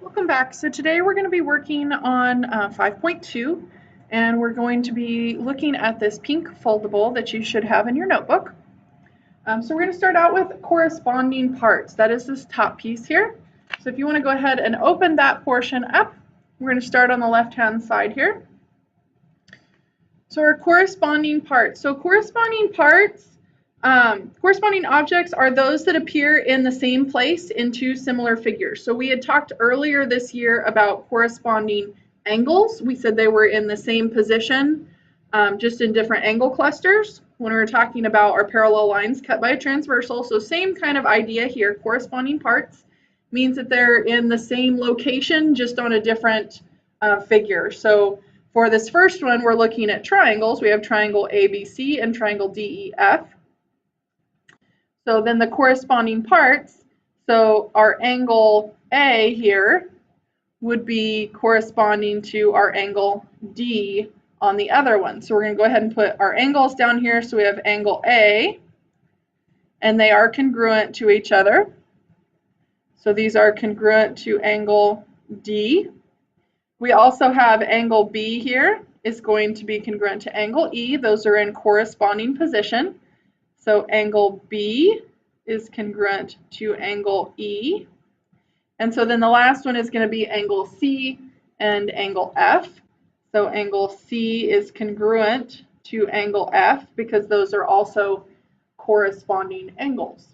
Welcome back. So today we're going to be working on 5.2 and we're going to be looking at this pink foldable that you should have in your notebook. So we're going to start out with corresponding parts. That is this top piece here. So if you want to go ahead and open that portion up, we're going to start on the left-hand side here. So our corresponding parts. So corresponding parts, corresponding objects are those that appear in the same place in two similar figures. So we had talked earlier this year about corresponding angles. We said they were in the same position, just in different angle clusters when we were talking about our parallel lines cut by a transversal. So same kind of idea here. Corresponding parts means that they're in the same location, just on a different figure. So for this first one, we're looking at triangles. We have triangle ABC and triangle DEF. So then the corresponding parts, so our angle A here would be corresponding to our angle D on the other one. So we're going to go ahead and put our angles down here. So we have angle A, and they are congruent to each other. So these are congruent to angle D. We also have angle B here is going to be congruent to angle E. Those are in corresponding position. So angle B is congruent to angle E. And so then the last one is going to be angle C and angle F. So angle C is congruent to angle F because those are also corresponding angles.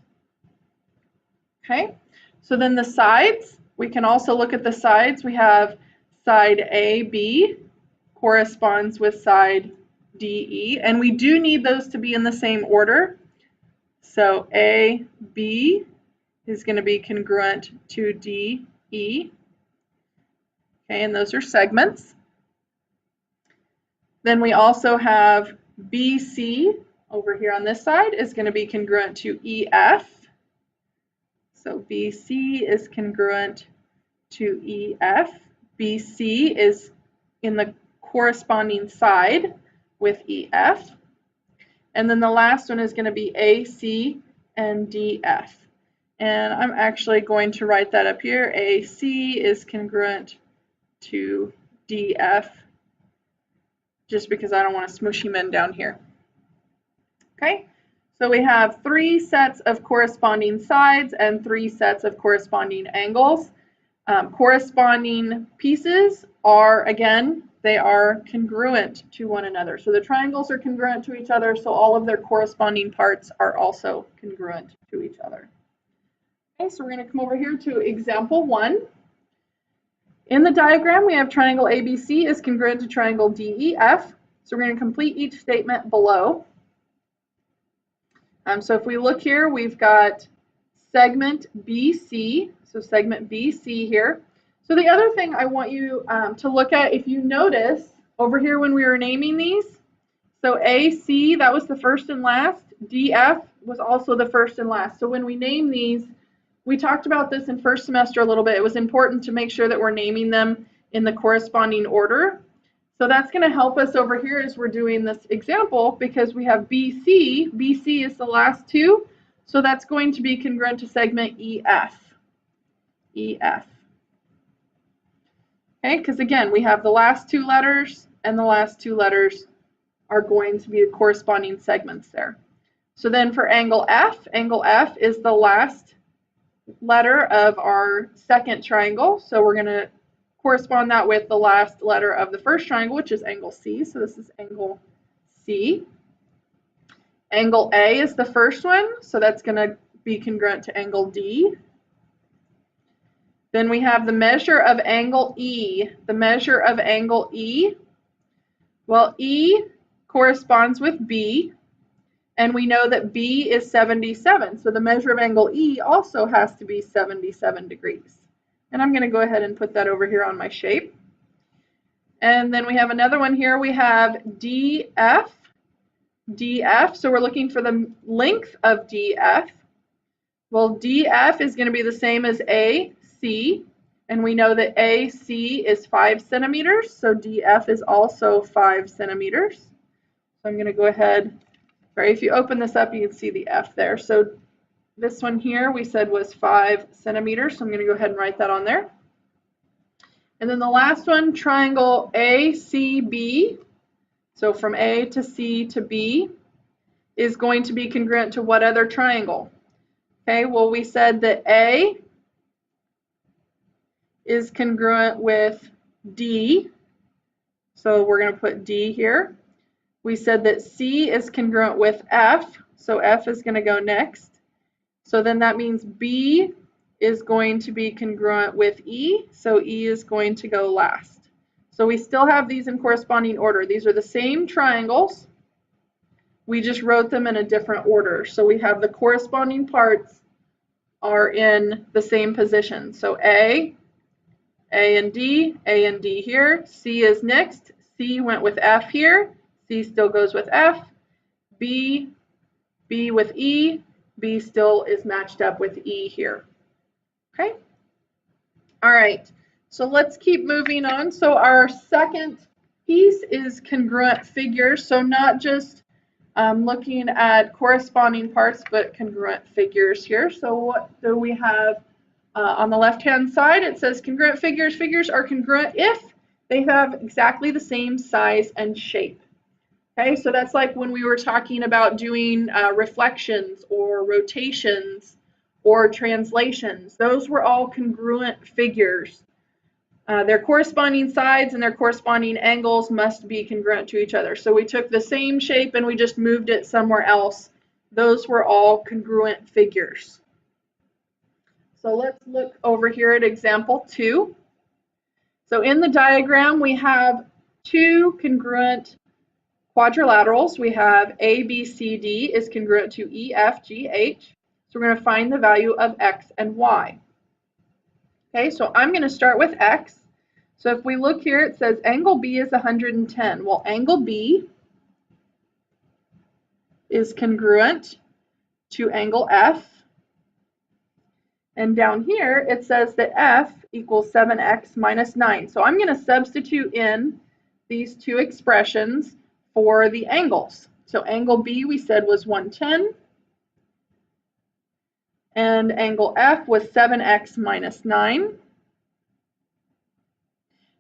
Okay, so then the sides, we can also look at the sides. We have side AB corresponds with side DE, and we do need those to be in the same order. So AB is going to be congruent to DE. Okay, and those are segments. Then we also have BC over here on this side is going to be congruent to EF. So BC is congruent to EF. BC is in the corresponding side with EF. And then the last one is going to be AC and DF. And I'm actually going to write that up here. AC is congruent to DF, just because I don't want to smoosh him in down here. Okay, so we have 3 sets of corresponding sides and 3 sets of corresponding angles. Corresponding pieces are, again, they are congruent to one another. So the triangles are congruent to each other, so all of their corresponding parts are also congruent to each other. Okay, so we're going to come over here to example 1. In the diagram, we have triangle ABC is congruent to triangle DEF. So we're going to complete each statement below. So if we look here, we've got segment BC. So segment BC here. So the other thing I want you to look at, if you notice over here when we were naming these, so AC, that was the first and last. DF was also the first and last. So when we name these, we talked about this in first semester a little bit. It was important to make sure that we're naming them in the corresponding order. So that's going to help us over here as we're doing this example, because we have BC. BC is the last 2. So that's going to be congruent to segment EF. EF. Okay, because again, we have the last 2 letters, and the last 2 letters are going to be the corresponding segments there. So then for angle F is the last letter of our second triangle. So we're going to correspond that with the last letter of the first triangle, which is angle C. So this is angle C. Angle A is the first one, so that's going to be congruent to angle D. Then we have the measure of angle E. The measure of angle E, well, E corresponds with B, and we know that B is 77. So the measure of angle E also has to be 77 degrees. And I'm going to go ahead and put that over here on my shape. And then we have another one here. We have DF. DF, so we're looking for the length of DF. Well, DF is going to be the same as AC, and we know that AC is 5 centimeters, so DF is also 5 centimeters. So I'm going to go ahead, sorry, if you open this up, you can see the F there. So this one here we said was 5 centimeters, so I'm going to go ahead and write that on there. And then the last one, triangle ACB, so from A to C to B, is going to be congruent to what other triangle? Okay, well, we said that A is congruent with D, so we're going to put D here. We said that C is congruent with F, so F is going to go next. So then that means B is going to be congruent with E, so E is going to go last. So we still have these in corresponding order. These are the same triangles. We just wrote them in a different order. So we have the corresponding parts are in the same position. So A and D here. C is next. C went with F here. C still goes with F. B with E. B still is matched up with E here. Okay? All right. So let's keep moving on. So our second piece is congruent figures. So not just looking at corresponding parts, but congruent figures here. So what do we have on the left-hand side? It says congruent figures. Figures are congruent if they have exactly the same size and shape. Okay, so that's like when we were talking about doing reflections or rotations or translations. Those were all congruent figures. Their corresponding sides and their corresponding angles must be congruent to each other. So we took the same shape and we just moved it somewhere else. Those were all congruent figures. So let's look over here at example 2. So in the diagram, we have two congruent quadrilaterals. We have ABCD is congruent to EFGH. So we're going to find the value of X and Y. Okay, so I'm going to start with X. So if we look here, it says angle B is 110. Well, angle B is congruent to angle F. And down here, it says that F equals 7x minus 9. So I'm going to substitute in these two expressions for the angles. So angle B we said was 110. And angle F was 7x minus 9.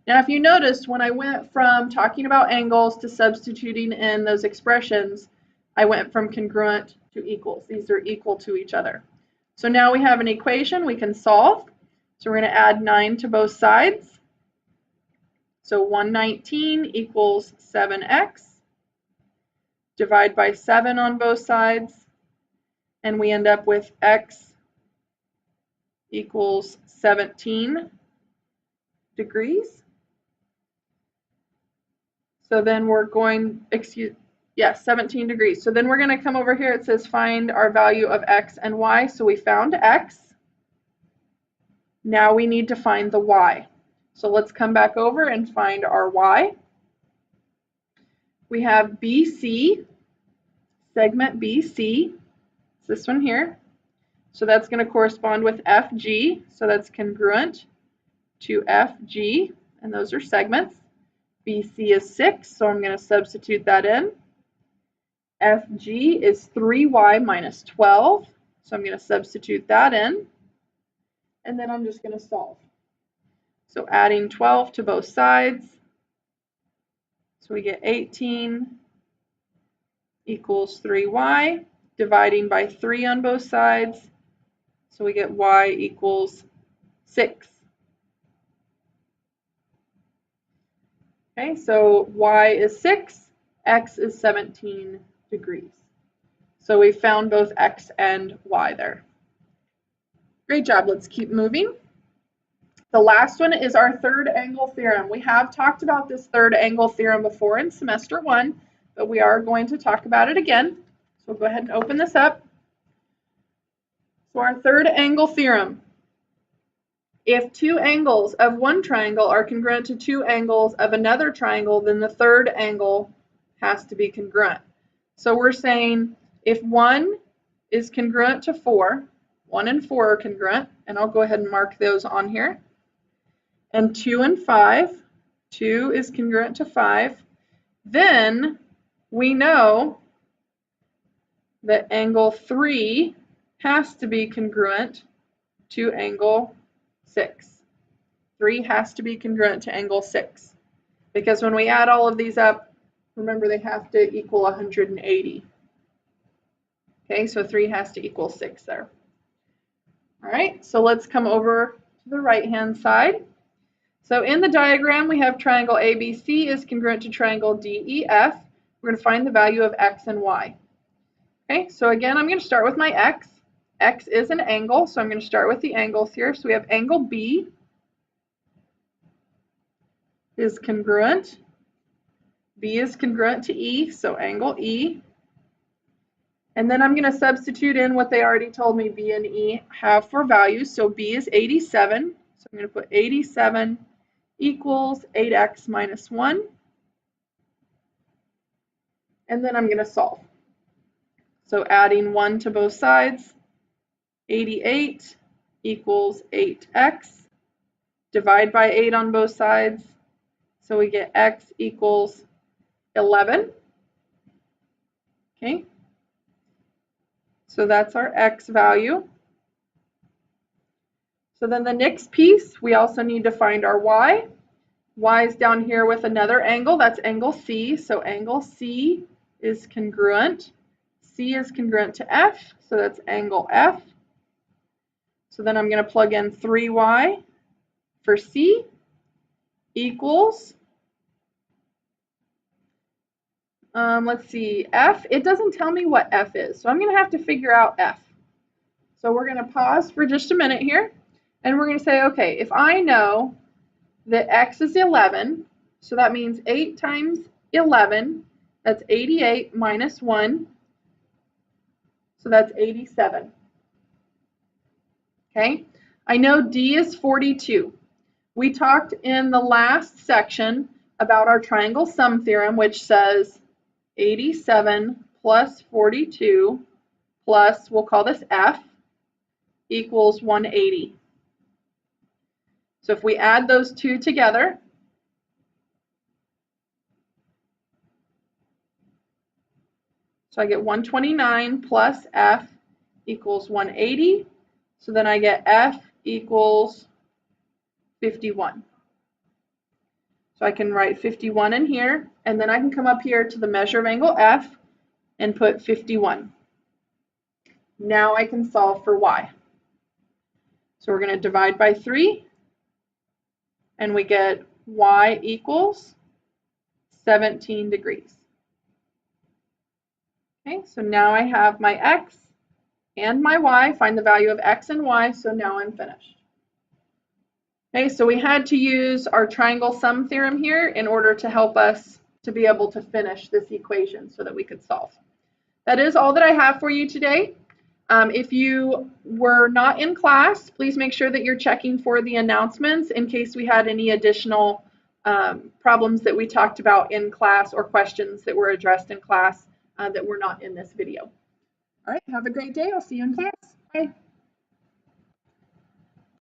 Now, if you noticed, when I went from talking about angles to substituting in those expressions, I went from congruent to equals. These are equal to each other. So now we have an equation we can solve. So we're going to add 9 to both sides. So 119 equals 7x. Divide by 7 on both sides. And we end up with x equals 17 degrees. So then we're going, 17 degrees. So then we're going to come over here. It says find our value of X and Y. So we found X. Now we need to find the Y. So let's come back over and find our Y. We have BC, segment BC. It's this one here. So that's going to correspond with FG. So that's congruent to FG. And those are segments. BC is 6, so I'm going to substitute that in. FG is 3y minus 12, so I'm going to substitute that in. And then I'm just going to solve. So adding 12 to both sides. So we get 18 equals 3y, dividing by 3 on both sides. So we get y equals 6. Okay, so y is 6, x is 17 degrees. So we found both x and y there. Great job, let's keep moving. The last one is our third angle theorem. We have talked about this third angle theorem before in semester 1, but we are going to talk about it again. So we'll go ahead and open this up. So our third angle theorem. If two angles of one triangle are congruent to two angles of another triangle, then the third angle has to be congruent. So we're saying if 1 is congruent to 4, 1 and 4 are congruent, and I'll go ahead and mark those on here. And 2 and 5, 2 is congruent to 5, then we know that angle 3 has to be congruent to angle 6. 3 has to be congruent to angle 6. Because when we add all of these up, remember they have to equal 180. Okay, so 3 has to equal 6 there. All right, so let's come over to the right-hand side. So in the diagram, we have triangle ABC is congruent to triangle DEF. We're going to find the value of x and y. Okay, so again, I'm going to start with my x. X is an angle, so I'm going to start with the angles here. So we have angle B is congruent. B is congruent to E, so angle E. And then I'm going to substitute in what they already told me B and E have for values. So B is 87. So I'm going to put 87 equals 8x minus 1. And then I'm going to solve. So adding 1 to both sides, 88 equals 8x. Divide by 8 on both sides. So we get x equals 11. Okay. So that's our x value. So then the next piece, we also need to find our y. Y is down here with another angle, that's angle C. So angle C is congruent. C is congruent to F, so that's angle F. So then I'm going to plug in 3y for C equals, let's see, F. It doesn't tell me what F is, so I'm going to have to figure out F. So we're going to pause for just a minute here, and we're going to say, okay, if I know that x is 11, so that means 8 times 11, that's 88 minus 1, so that's 87. Okay, I know D is 42. We talked in the last section about our triangle sum theorem, which says 87 plus 42 plus, we'll call this F, equals 180. So if we add those two together, so I get 129 plus F equals 180. So then I get F equals 51. So I can write 51 in here, and then I can come up here to the measure of angle F and put 51. Now I can solve for y. So we're going to divide by 3, and we get y equals 17 degrees. Okay, so now I have my x and my y, find the value of x and y, so now I'm finished. Okay, so we had to use our triangle sum theorem here in order to help us to be able to finish this equation so that we could solve. That is all that I have for you today. If you were not in class, please make sure that you're checking for the announcements in case we had any additional problems that we talked about in class or questions that were addressed in class that were not in this video. All right, have a great day. I'll see you in class. Bye.